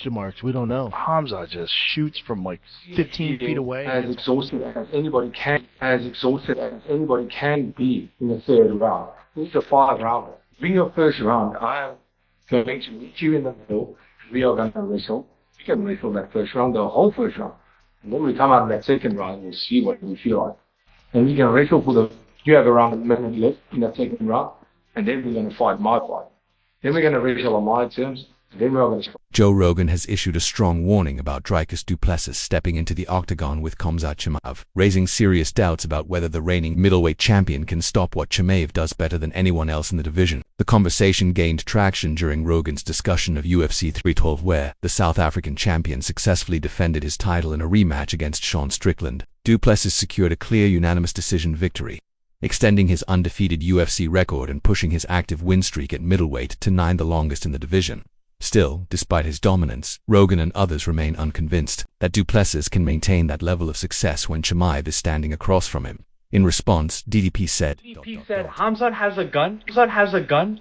question marks. We don't know. Khamzat just shoots from like 15 feet away. As exhausted as anybody can be in the third round. This is a 5-rounder. In your first round, I am going to meet you in the middle. We are going to wrestle. We can wrestle that first round, the whole first round. And then we come out in that second round, we'll see what we feel like. And we can wrestle you have around a minute left in that second round. And then we're going to fight my fight. Then we're going to wrestle on my terms. And then we're going to... Joe Rogan has issued a strong warning about Dricus Du Plessis stepping into the octagon with Khamzat Chimaev, raising serious doubts about whether the reigning middleweight champion can stop what Chimaev does better than anyone else in the division. The conversation gained traction during Rogan's discussion of UFC 312, where the South African champion successfully defended his title in a rematch against Sean Strickland. Du Plessis secured a clear unanimous decision victory, extending his undefeated UFC record and pushing his active win streak at middleweight to 9, the longest in the division. Still, despite his dominance, Rogan and others remain unconvinced that Du Plessis can maintain that level of success when Chimaev is standing across from him. In response, DDP said, Khamzat has a gun,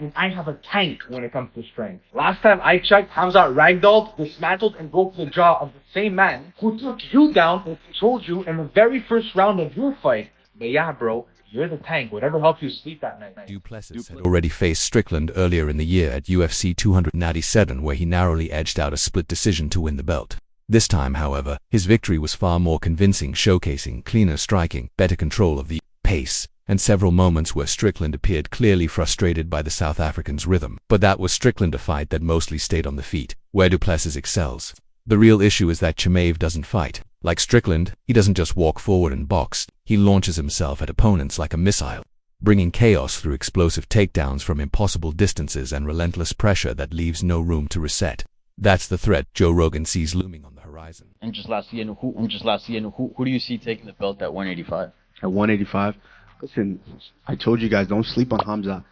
and I have a tank when it comes to strength. Last time I checked, Khamzat ragdolled, dismantled, and broke the jaw of the same man who took you down and controlled you in the very first round of your fight. But yeah, bro, you're the tank. Whatever helps you sleep that night. Du Plessis had already faced Strickland earlier in the year at UFC 297, where he narrowly edged out a split decision to win the belt. This time, however, his victory was far more convincing, showcasing cleaner striking, better control of the pace, and several moments where Strickland appeared clearly frustrated by the South African's rhythm. But that was Strickland, a fight that mostly stayed on the feet, where Du Plessis excels. The real issue is that Chimaev doesn't fight. Like Strickland, he doesn't just walk forward and box, he launches himself at opponents like a missile, bringing chaos through explosive takedowns from impossible distances and relentless pressure that leaves no room to reset. That's the threat Joe Rogan sees looming on the horizon. And just last year, who do you see taking the belt at 185? At 185? Listen, I told you guys, don't sleep on Khamzat.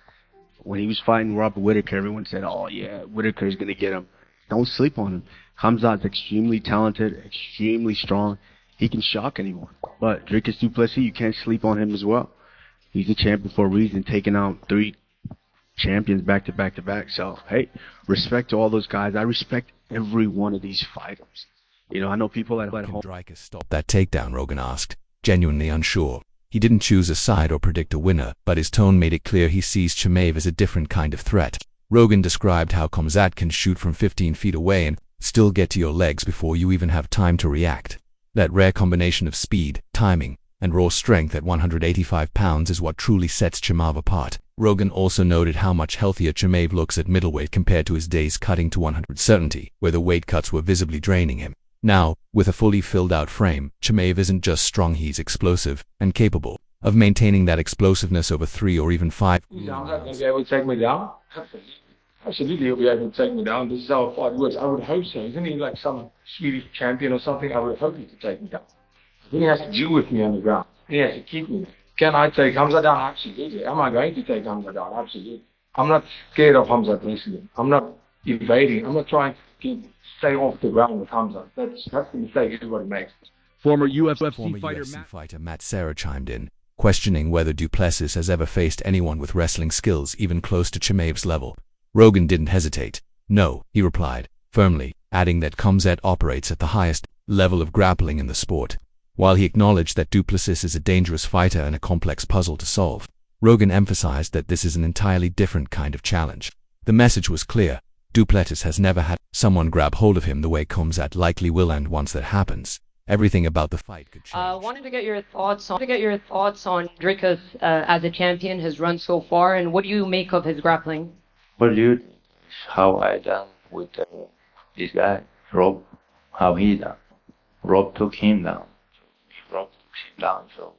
When he was fighting Robert Whittaker, everyone said, oh yeah, Whittaker's going to get him. Don't sleep on him. Khamzat's extremely talented, extremely strong. He can shock anyone. But Dricus Du Plessis, you can't sleep on him as well. He's a champion for a reason, taking out 3 champions back to back to back. So, hey, respect to all those guys. I respect every one of these fighters. You know, I know people at home. Can Dricus stop that takedown? Rogan asked, genuinely unsure. He didn't choose a side or predict a winner, but his tone made it clear he sees Chimaev as a different kind of threat. Rogan described how Khamzat can shoot from 15 feet away and still get to your legs before you even have time to react. That rare combination of speed, timing, and raw strength at 185 pounds is what truly sets Chimaev apart. Rogan also noted how much healthier Chimaev looks at middleweight compared to his days cutting to 100 certainty, where the weight cuts were visibly draining him. Now, with a fully filled out frame, Chimaev isn't just strong, he's explosive and capable of maintaining that explosiveness over 3 or even 5 rounds. Is Khamzat going to be able to take me down? Absolutely, he'll be able to take me down. This is how a fight works. I would hope so. Isn't he like some Swedish champion or something? I would hope he could take me down. He has to deal with me on the ground. He has to keep me. Can I take Khamzat down? Absolutely. Am I going to take Khamzat down? Absolutely. I'm not scared of Khamzat wrestling. I'm not evading. I'm not trying to stay off the ground with Khamzat. That's the mistake everybody makes. Former UFC fighter Matt Serra chimed in, questioning whether Du Plessis has ever faced anyone with wrestling skills even close to Chimaev's level. Rogan didn't hesitate. No, he replied, firmly, adding that Khamzat operates at the highest level of grappling in the sport. While he acknowledged that Du Plessis is a dangerous fighter and a complex puzzle to solve, Rogan emphasized that this is an entirely different kind of challenge. The message was clear. Du Plessis has never had someone grab hold of him the way Khamzat likely will, and once that happens, everything about the fight could change. Wanted to get your thoughts on Dricus as a champion, his run so far, and what do you make of his grappling? Well, dude, how I done with this guy, Rob, how he done. Rob took him down. Rob took him down, so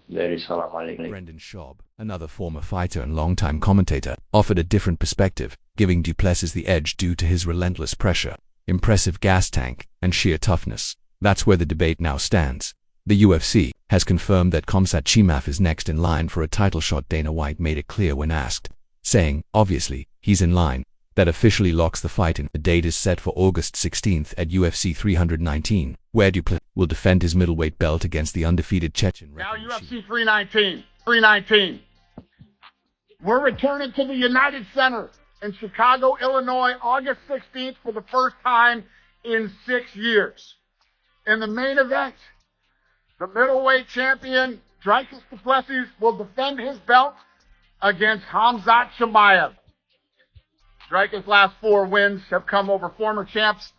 there is salam alaikum. Brendan Schaub, another former fighter and longtime commentator, offered a different perspective, giving Du Plessis the edge due to his relentless pressure, impressive gas tank, and sheer toughness. That's where the debate now stands. The UFC has confirmed that Khamzat Chimaev is next in line for a title shot. Dana White made it clear when asked, saying, obviously, he's in line. That officially locks the fight in. The date is set for August 16th at UFC 319, where Du Plessis will defend his middleweight belt against the undefeated Chechen. Now UFC 319. We're returning to the United Center. in Chicago, Illinois, August 16th for the first time in 6 years. In the main event, the middleweight champion, Dricus Du Plessis, will defend his belt against Khamzat Chimaev. Dricus' last 4 wins have come over former champs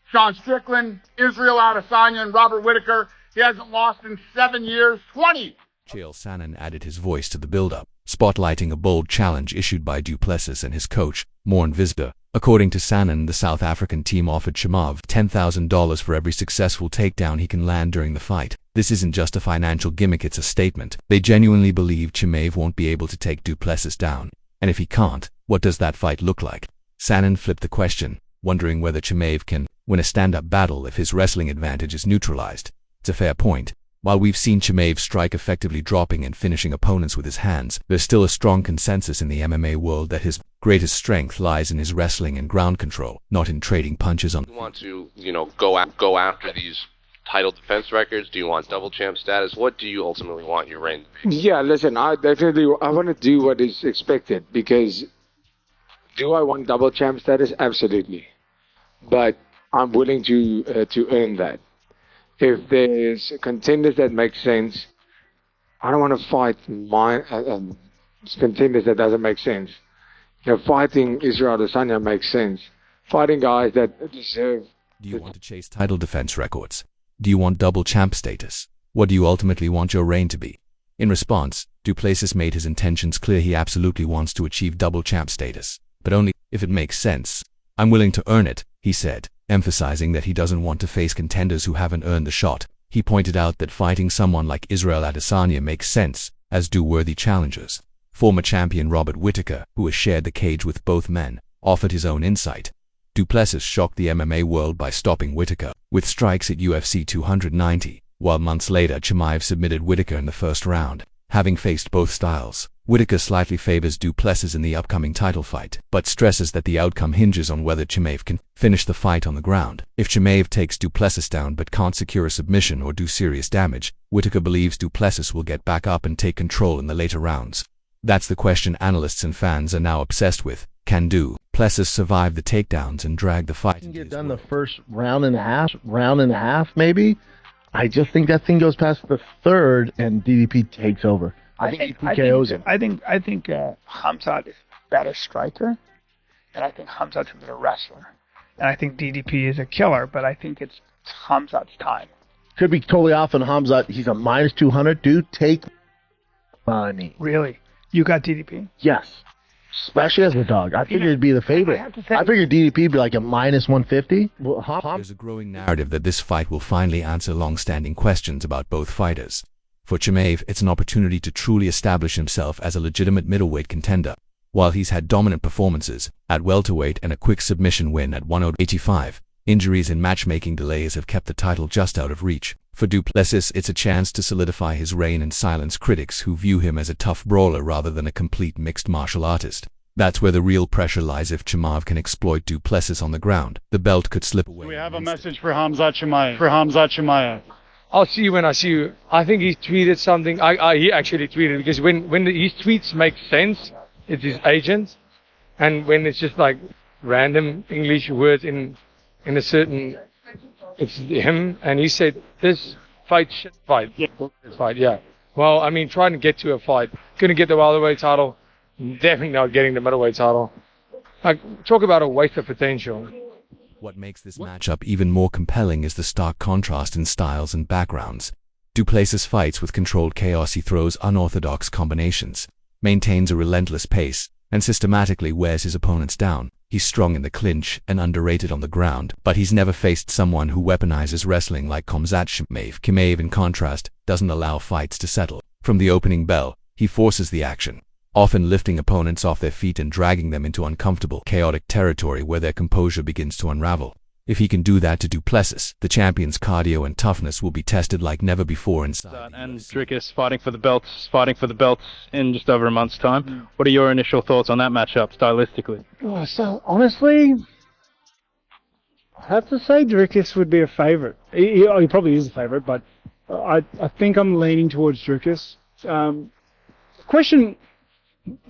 Sean Strickland, Israel Adesanya, and Robert Whittaker. He hasn't lost in 7 years. 20. Chael Sonnen added his voice to the build-up, spotlighting a bold challenge issued by Du Plessis and his coach, Morn Visder. According to Sonnen, the South African team offered Chimaev $10,000 for every successful takedown he can land during the fight. This isn't just a financial gimmick, it's a statement. They genuinely believe Chimaev won't be able to take Du Plessis down. And if he can't, what does that fight look like? Sonnen flipped the question, wondering whether Chimaev can win a stand-up battle if his wrestling advantage is neutralized. It's a fair point. While we've seen Chimaev strike effectively, dropping and finishing opponents with his hands, there's still a strong consensus in the MMA world that his greatest strength lies in his wrestling and ground control, not in trading punches on. Do you want to, go after these title defense records? Do you want double champ status? What do you ultimately want your reign to be? Yeah, listen, I want to do what is expected, because do I want double champ status? Absolutely. But I'm willing to earn that. If there's contenders that make sense, I don't want to fight contenders that doesn't make sense. Fighting Israel Adesanya makes sense. Fighting guys that deserve. Do you want to chase title defense records? Do you want double champ status? What do you ultimately want your reign to be? In response, Du Plessis made his intentions clear. He absolutely wants to achieve double champ status, but only if it makes sense. I'm willing to earn it, he said, emphasizing that he doesn't want to face contenders who haven't earned the shot. He pointed out that fighting someone like Israel Adesanya makes sense, as do worthy challengers. Former champion Robert Whittaker, who has shared the cage with both men, offered his own insight. Du Plessis shocked the MMA world by stopping Whittaker with strikes at UFC 290, while months later Chimaev submitted Whittaker in the first round. Having faced both styles, Whittaker slightly favors Du Plessis in the upcoming title fight, but stresses that the outcome hinges on whether Chimaev can finish the fight on the ground. If Chimaev takes Du Plessis down but can't secure a submission or do serious damage, Whittaker believes Du Plessis will get back up and take control in the later rounds. That's the question analysts and fans are now obsessed with. Can Du Plessis survive the takedowns and drag the fight? Can get done the first round and a half maybe. I just think that thing goes past the third and DDP takes over. I think he KOs him. I think Khamzat is a better striker, and I think Khamzat's a better wrestler. And I think DDP is a killer, but I think it's Khamzat's time. Could be totally off on Khamzat. He's a minus 200. Dude, take money. Really? You got DDP? Yes. Especially as a dog. I figured it'd be the favorite. I figured DDP would be like a minus 150. There's a growing narrative that this fight will finally answer long-standing questions about both fighters. For Chimaev, it's an opportunity to truly establish himself as a legitimate middleweight contender. While he's had dominant performances at welterweight and a quick submission win at 185, injuries and matchmaking delays have kept the title just out of reach. For Du Plessis, it's a chance to solidify his reign and silence critics who view him as a tough brawler rather than a complete mixed martial artist. That's where the real pressure lies. If Chimaev can exploit Du Plessis on the ground, the belt could slip away. We have a message for Khamzat Chimaev. I'll see you when I see you. I think he tweeted something. He actually tweeted, because when his tweets make sense, it's his agent, and when it's just like random English words in a certain, it's him, and he said this fight shit fight. Yeah. This fight, yeah. Well, I mean, trying to get to a fight, couldn't get the welterweight title, definitely not getting the middleweight title. Like, talk about a waste of potential. What makes this matchup even more compelling is the stark contrast in styles and backgrounds. Du Plessis fights with controlled chaos. He throws unorthodox combinations, maintains a relentless pace, and systematically wears his opponents down. He's strong in the clinch and underrated on the ground, but he's never faced someone who weaponizes wrestling like Khamzat Chimaev. Chimaev, in contrast, doesn't allow fights to settle. From the opening bell, he forces the action, often lifting opponents off their feet and dragging them into uncomfortable, chaotic territory where their composure begins to unravel. If he can do that to Du Plessis, the champion's cardio and toughness will be tested like never before inside. And Dricus fighting for the belts in just over a month's time. What are your initial thoughts on that matchup, stylistically? Oh, so honestly, I have to say Dricus would be a favorite. He probably is a favorite, but I think I'm leaning towards Dricus. Question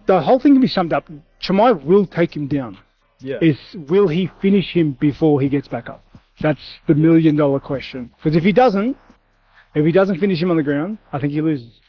the whole thing can be summed up. Chimaev will take him down. Yeah. Will he finish him before he gets back up? That's the $1 million question. Because if he doesn't finish him on the ground, I think he loses.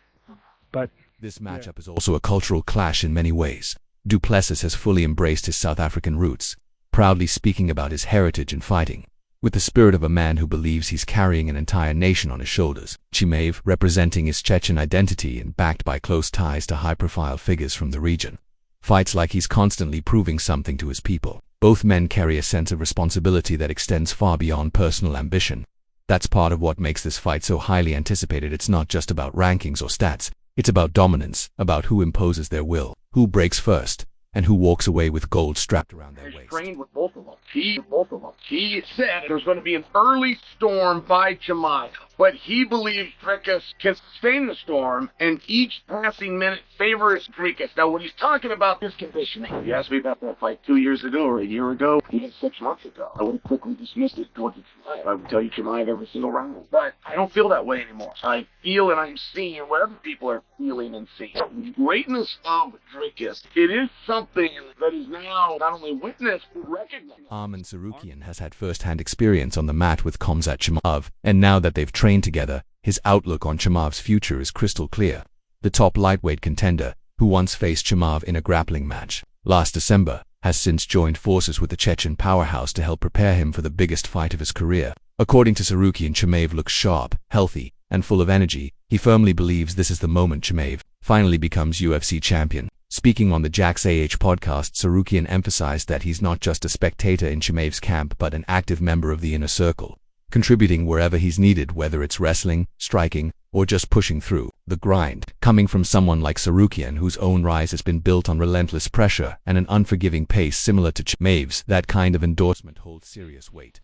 But this matchup is also a cultural clash in many ways. Du Plessis has fully embraced his South African roots, proudly speaking about his heritage in fighting, with the spirit of a man who believes he's carrying an entire nation on his shoulders. Chimaev, representing his Chechen identity and backed by close ties to high-profile figures from the region, fights like he's constantly proving something to his people. Both men carry a sense of responsibility that extends far beyond personal ambition. That's part of what makes this fight so highly anticipated. It's not just about rankings or stats. It's about dominance, about who imposes their will, who breaks first, and who walks away with gold strapped around their waist. Trained with both of them. He said there's going to be an early storm by Chimaev, but he believes Dricus can sustain the storm, and each passing minute favors Dricus. Now, when he's talking about his conditioning, you asked me about that fight 2 years ago or a year ago, even 6 months ago. I would have quickly dismissed it towards Chimaev. I would tell you Chimaev every single round. But I don't feel that way anymore. I feel and I'm seeing what other people are feeling and seeing. The greatness of Dricus, it is something that is now not only witnessed, but recognized. Arman Tsarukyan has had first-hand experience on the mat with Khamzat Chimaev, and now that they've trained together, his outlook on Chimaev's future is crystal clear. The top lightweight contender, who once faced Chimaev in a grappling match last December, has since joined forces with the Chechen powerhouse to help prepare him for the biggest fight of his career. According to Tsarukyan, Chimaev looks sharp, healthy, and full of energy. He firmly believes this is the moment Chimaev finally becomes UFC champion. Speaking on the Jax podcast, Tsarukyan emphasized that he's not just a spectator in Chimaev's camp but an active member of the inner circle, contributing wherever he's needed, whether it's wrestling, striking, or just pushing through the grind. Coming from someone like Tsarukyan, whose own rise has been built on relentless pressure and an unforgiving pace similar to Chimaev's, that kind of endorsement holds serious weight.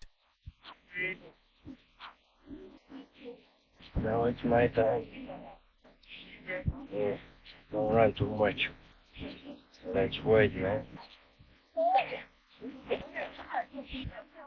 Now it's my time. Yeah, don't run too much. Let's wait, man.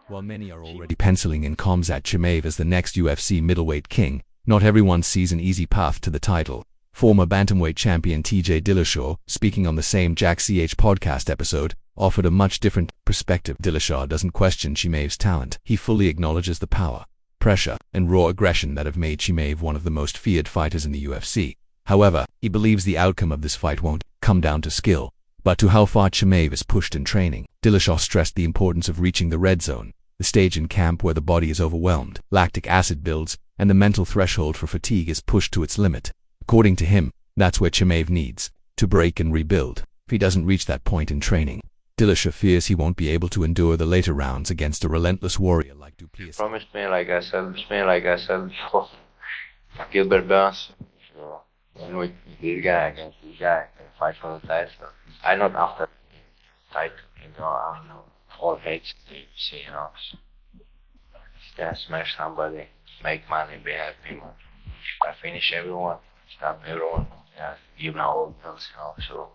While many are already penciling in Khamzat Chimaev as the next UFC middleweight king, not everyone sees an easy path to the title. Former bantamweight champion TJ Dillashaw, speaking on the same Jax podcast episode, offered a much different perspective. Dillashaw doesn't question Chimaev's talent. He fully acknowledges the power, pressure, and raw aggression that have made Chimaev one of the most feared fighters in the UFC. However, he believes the outcome of this fight won't come down to skill, but to how far Chimaev is pushed in training. Dillashaw stressed the importance of reaching the red zone, the stage in camp where the body is overwhelmed, lactic acid builds, and the mental threshold for fatigue is pushed to its limit. According to him, that's where Chimaev needs to break and rebuild. If he doesn't reach that point in training, Dillashaw fears he won't be able to endure the later rounds against a relentless warrior like Du Plessis. Promised me, like I said before, Gilbert Burns. So, and with this guy against this guy, and fight for the title. I'm not after title, I know all hates UFC, Just smash somebody, make money, be happy, I finish everyone, stop everyone, give now all bills, so.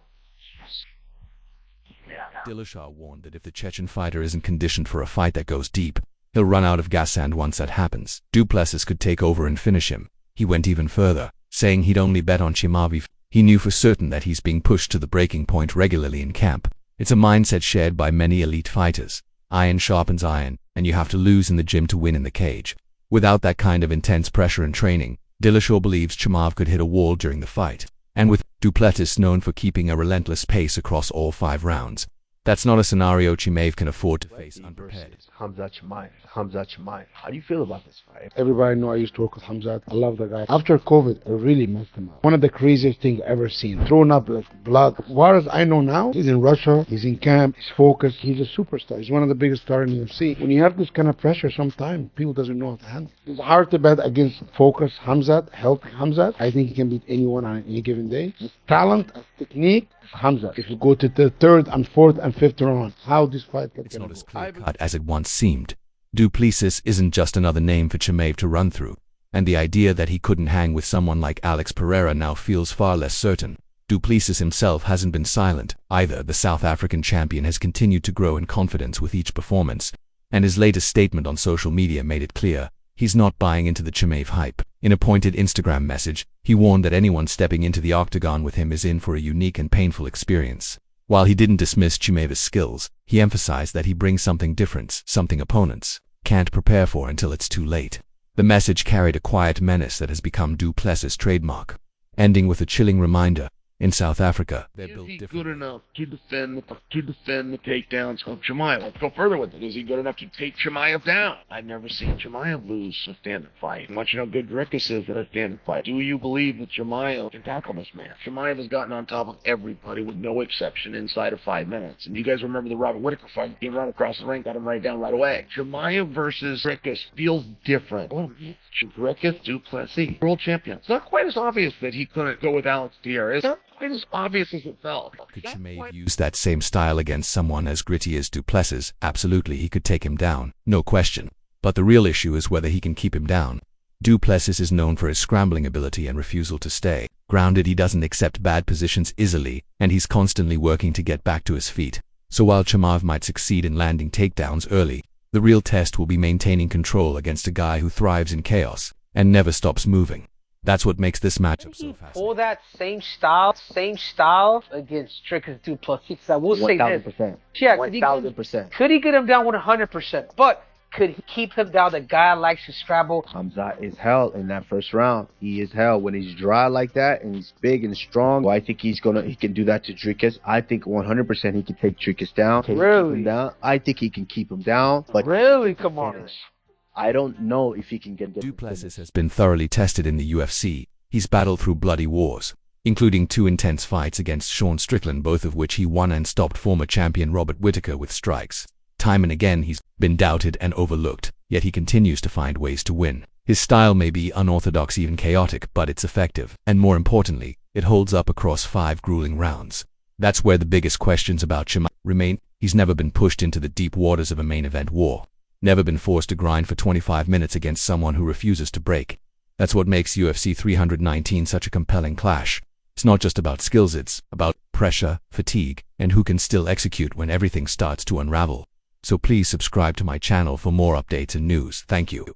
Dillashaw warned that if the Chechen fighter isn't conditioned for a fight that goes deep, he'll run out of gas, and once that happens, Du Plessis could take over and finish him. He went even further, saying he'd only bet on Chimaev. He knew for certain that he's being pushed to the breaking point regularly in camp. It's a mindset shared by many elite fighters. Iron sharpens iron, and you have to lose in the gym to win in the cage. Without that kind of intense pressure and training, Dillashaw believes Chimaev could hit a wall during the fight. And with Du Plessis known for keeping a relentless pace across all 5 rounds, that's not a scenario Chimaev can afford to face unprepared. Khamzat Chimaev. How do you feel about this fight? Everybody know I used to work with Khamzat. I love the guy. After COVID, it really messed him up. One of the craziest things I've ever seen. Throwing up like blood. As far as I know now, he's in Russia. He's in camp. He's focused. He's a superstar. He's one of the biggest stars in the UFC. When you have this kind of pressure, sometimes people doesn't know how to handle it. It's hard to bet against focus Khamzat, healthy Khamzat. I think he can beat anyone on any given day. His talent, his technique, Khamzat. If you go to the 3rd and 4th and 5th round, how this fight can It's not as clear-cut as it once seemed. Du Plessis isn't just another name for Chimaev to run through, and the idea that he couldn't hang with someone like Alex Pereira now feels far less certain. Du Plessis himself hasn't been silent either. The South African champion has continued to grow in confidence with each performance, and his latest statement on social media made it clear He's not buying into the Chimaev hype. In a pointed Instagram message, he warned that anyone stepping into the octagon with him is in for a unique and painful experience. While he didn't dismiss Chimaev's skills, he emphasized that he brings something different, something opponents can't prepare for until it's too late. The message carried a quiet menace that has become Du Plessis' trademark, ending with a chilling reminder: in South Africa, they're built differently. Good enough to defend the takedowns of Chimaev? Let's go further with it. Is he good enough to take Chimaev down? I've never seen Chimaev lose a stand-up fight. I'm watching how good Dricus is at a stand-up fight. Do you believe that Chimaev can tackle this man? Chimaev has gotten on top of everybody with no exception inside of 5 minutes. And you guys remember the Robert Whittaker fight? He came right across the ring, got him right down right away. Chimaev versus Dricus feels different. Oh, Dricus Du Plessis, world champion. It's not quite as obvious that he couldn't go with Alex Diaz. It's not quite as obvious as it felt. Could Chimaev use that same style against someone as gritty as Du Plessis? Absolutely, he could take him down, no question. But the real issue is whether he can keep him down. Du Plessis is known for his scrambling ability and refusal to stay grounded. He doesn't accept bad positions easily, and he's constantly working to get back to his feet. So while Chimaev might succeed in landing takedowns early, the real test will be maintaining control against a guy who thrives in chaos and never stops moving. That's what makes this matchup so fascinating. Pull that same style against Dricus Du Plessis. I will say this. 1,000%. Yeah, 1,000%. Could he get him down 100%? But could he keep him down? The guy likes to scramble. Khamzat is hell in that first round. He is hell when he's dry like that and he's big and strong. Well, I think he can do that to Dricus. I think 100% he can take Dricus down. Really? I think he can keep him down. But really, come on. I don't know if he can get Du Plessis has been thoroughly tested in the UFC. He's battled through bloody wars, including 2 intense fights against Sean Strickland, both of which he won, and stopped former champion Robert Whittaker with strikes. Time and again he's been doubted and overlooked, yet he continues to find ways to win. His style may be unorthodox, even chaotic, but it's effective, and more importantly, it holds up across 5 grueling rounds. That's where the biggest questions about Chimaev remain. He's never been pushed into the deep waters of a main event war. Never been forced to grind for 25 minutes against someone who refuses to break. That's what makes UFC 319 such a compelling clash. It's not just about skills, it's about pressure, fatigue, and who can still execute when everything starts to unravel. So please subscribe to my channel for more updates and news. Thank you.